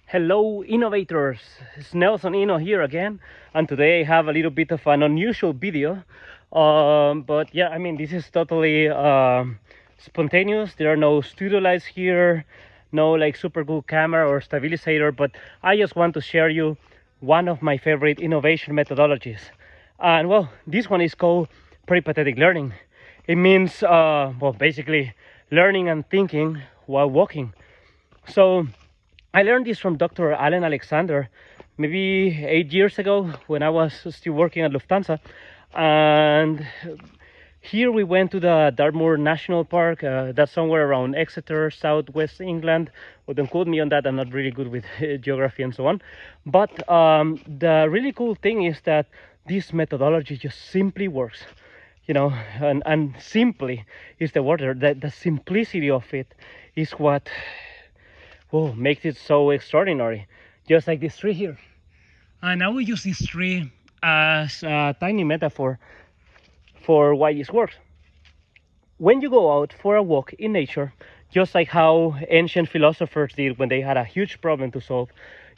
Hello innovators, it's Nelson Inno here again, and today I have a little bit of an unusual video, but yeah, I mean this is totally spontaneous. There are no studio lights here, no like super cool camera or stabilizer, but I just want to share you one of my favorite innovation methodologies. And well, this one is called Peripatetic Learning. It means basically learning and thinking while walking. So I learned this from Dr. Alan Alexander maybe 8 years ago when I was still working at Lufthansa. And here we went to the Dartmoor National Park. That's somewhere around Exeter, southwest England. Well, don't quote me on that. I'm not really good with geography and so on. But the really cool thing is that this methodology just simply works. And simply is the word. The simplicity of it is what makes it so extraordinary. Just like this tree here. And I will use this tree as a tiny metaphor for why this works. When you go out for a walk in nature, just like how ancient philosophers did when they had a huge problem to solve,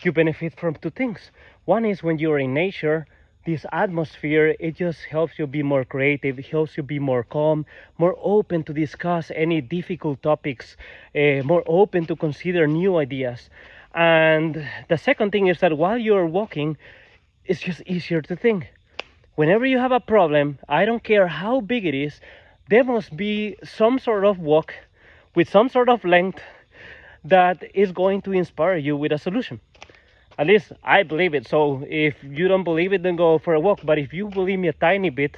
you benefit from two things. One is when you're in nature, this atmosphere, it just helps you be more creative, it helps you be more calm, more open to discuss any difficult topics, more open to consider new ideas. And the second thing is that while you're walking, it's just easier to think. Whenever you have a problem, I don't care how big it is, there must be some sort of walk with some sort of length that is going to inspire you with a solution. At least I believe it. So if you don't believe it, then go for a walk. But if you believe me a tiny bit,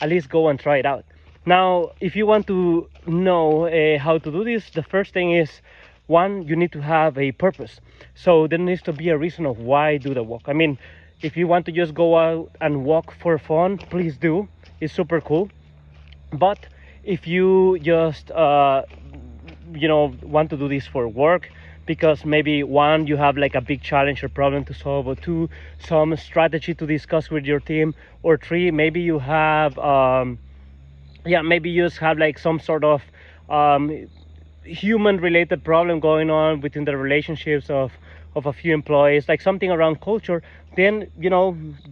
at least go and try it out. Now, if you want to know how to do this, the first thing is, one, you need to have a purpose. So there needs to be a reason of why do the walk. I mean, if you want to just go out and walk for fun, please do. It's super cool. But if you just want to do this for work, because maybe one, you have like a big challenge or problem to solve, or two, some strategy to discuss with your team, or three, maybe you have maybe you just have like some sort of human related problem going on within the relationships of a few employees, like something around culture, then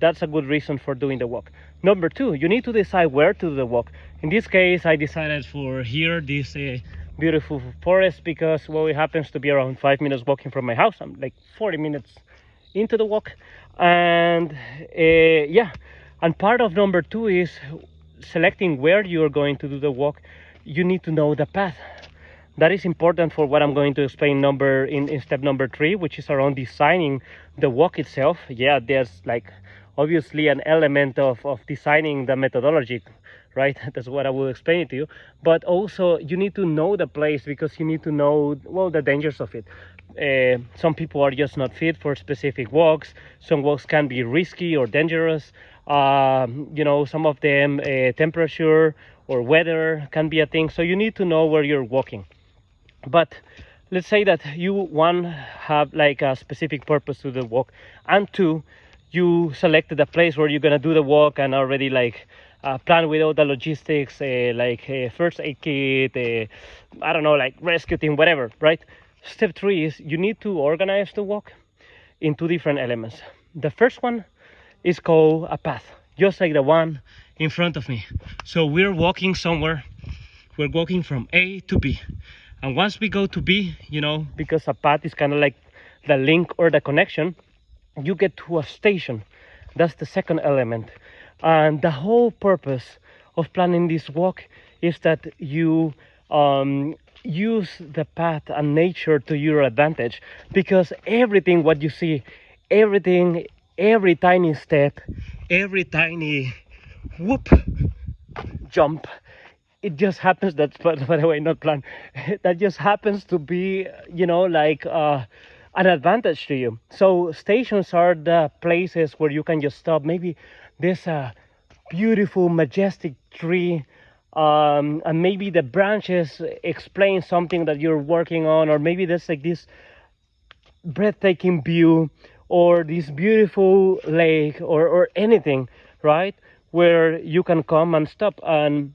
that's a good reason for doing the walk. Number two, you need to decide where to do the walk. In this case, I decided for here, this beautiful forest, because it happens to be around 5 minutes walking from my house. I'm like 40 minutes into the walk. And and part of number two is selecting where you're going to do the walk. You need to know the path. That is important for what I'm going to explain in step number 3, which is around designing the walk itself. Yeah, there's like obviously an element of designing the methodology, right? That's what I will explain it to you. But also you need to know the place, because you need to know the dangers of it. Some people are just not fit for specific walks. Some walks can be risky or dangerous. Some of them temperature or weather can be a thing. So you need to know where you're walking. But let's say that you, one, have like a specific purpose to the walk, and two, you selected a place where you're gonna do the walk and already like plan with all the logistics, first aid kit, I don't know, like rescue team, whatever, right? Step 3 is you need to organize the walk in two different elements. The first one is called a path, just like the one in front of me. So we're walking somewhere, we're walking from A to B. And once we go to B, because a path is kind of like the link or the connection, you get to a station. That's the second element. And the whole purpose of planning this walk is that you use the path and nature to your advantage, because everything what you see, everything, every tiny step, every tiny jump, it just happens, that's by the way not planned, that just happens to be an advantage to you. So stations are the places where you can just stop. Maybe there's a beautiful majestic tree, and maybe the branches explain something that you're working on, or maybe there's like this breathtaking view, or this beautiful lake, or anything, right, where you can come and stop. And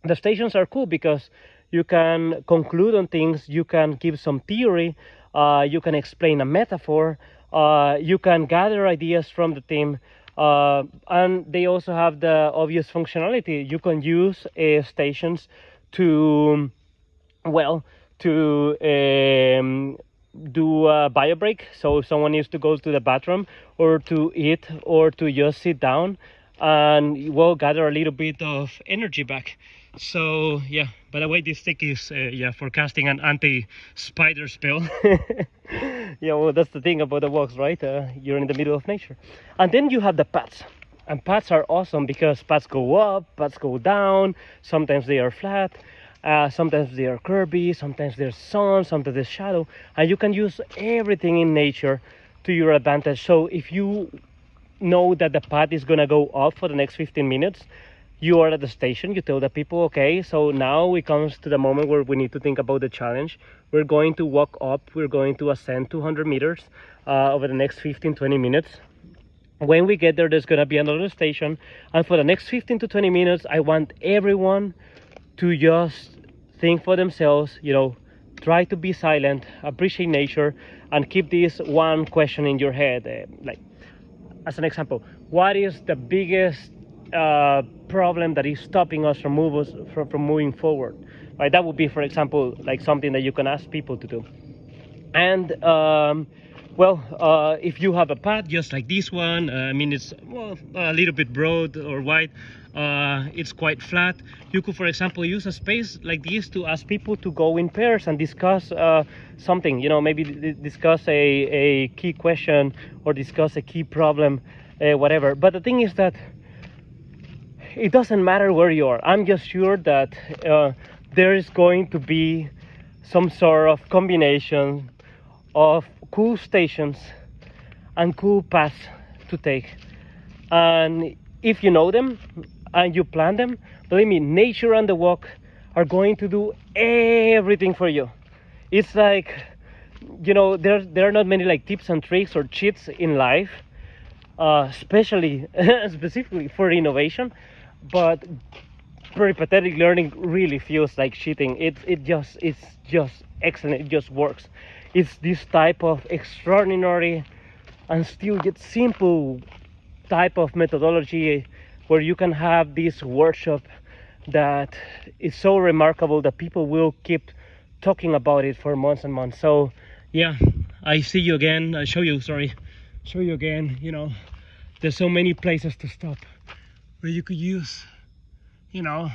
the stations are cool because you can conclude on things, you can give some theory, you can explain a metaphor, you can gather ideas from the team, and they also have the obvious functionality. You can use stations to, well, to do a bio break. So if someone needs to go to the bathroom or to eat or to just sit down and, well, gather a little bit of energy back. So yeah, by the way, this stick is yeah, for casting an anti-spider spell. Yeah, well, that's the thing about the walks, right? You're in the middle of nature. And then you have the paths. And paths are awesome because paths go up, paths go down, sometimes they are flat, sometimes they are curvy, sometimes there's sun, sometimes there's shadow, and you can use everything in nature to your advantage. So if you know that the path is gonna go up for the next 15 minutes, you are at the station, you tell the people, okay, so now it comes to the moment where we need to think about the challenge. We're going to walk up, we're going to ascend 200 meters over the next 15-20 minutes. When we get there, there's gonna be another station, and for the next 15 to 20 minutes, I want everyone to just think for themselves, you know, try to be silent, appreciate nature, and keep this one question in your head. Like, as an example, what is the biggest problem that is stopping us from moving forward? Right, that would be, for example, like something that you can ask people to do. And well, if you have a path just like this one, I mean, it's, well, a little bit broad or wide, it's quite flat. You could, for example, use a space like this to ask people to go in pairs and discuss something, you know, maybe discuss a key question or discuss a key problem, whatever. But the thing is that it doesn't matter where you are. I'm just sure that there is going to be some sort of combination of cool stations and cool paths to take. And if you know them and you plan them, believe me, nature and the walk are going to do everything for you. It's like, you know, there are not many like tips and tricks or cheats in life, especially specifically for innovation, but peripatetic learning really feels like cheating. It's just excellent. It just works. It's this type of extraordinary and still yet simple type of methodology where you can have this workshop that is so remarkable that people will keep talking about it for months and months. So yeah, I see you again. I show you again. You know, there's so many places to stop where you could use, you know,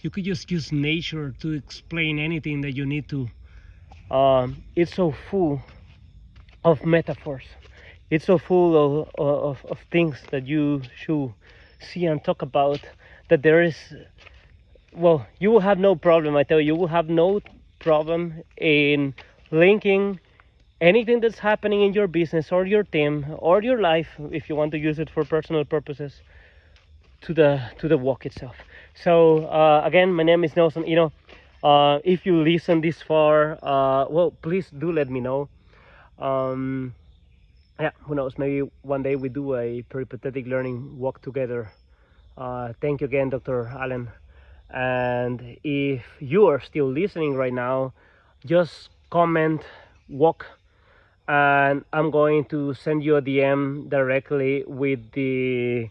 you could just use nature to explain anything that you need to. It's so full of metaphors. It's so full of things that you should see and talk about, that there is, well, you will have no problem, I tell you, you will have no problem in linking anything that's happening in your business or your team or your life, if you want to use it for personal purposes, to the walk itself. So again, my name is Nelson Inno. If you listen this far, well, please do let me know. Yeah, who knows, maybe one day we do a peripatetic learning walk together. Thank you again, Dr. Allen. And if you are still listening right now, just comment walk, and I'm going to send you a DM directly with the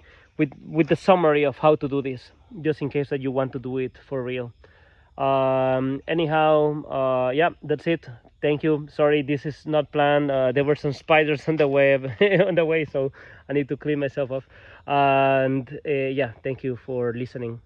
summary of how to do this, just in case that you want to do it for real. Anyhow, yeah, that's it. Thank you. Sorry, this is not planned. There were some spiders on the web on the way, so I need to clean myself off. And yeah, thank you for listening.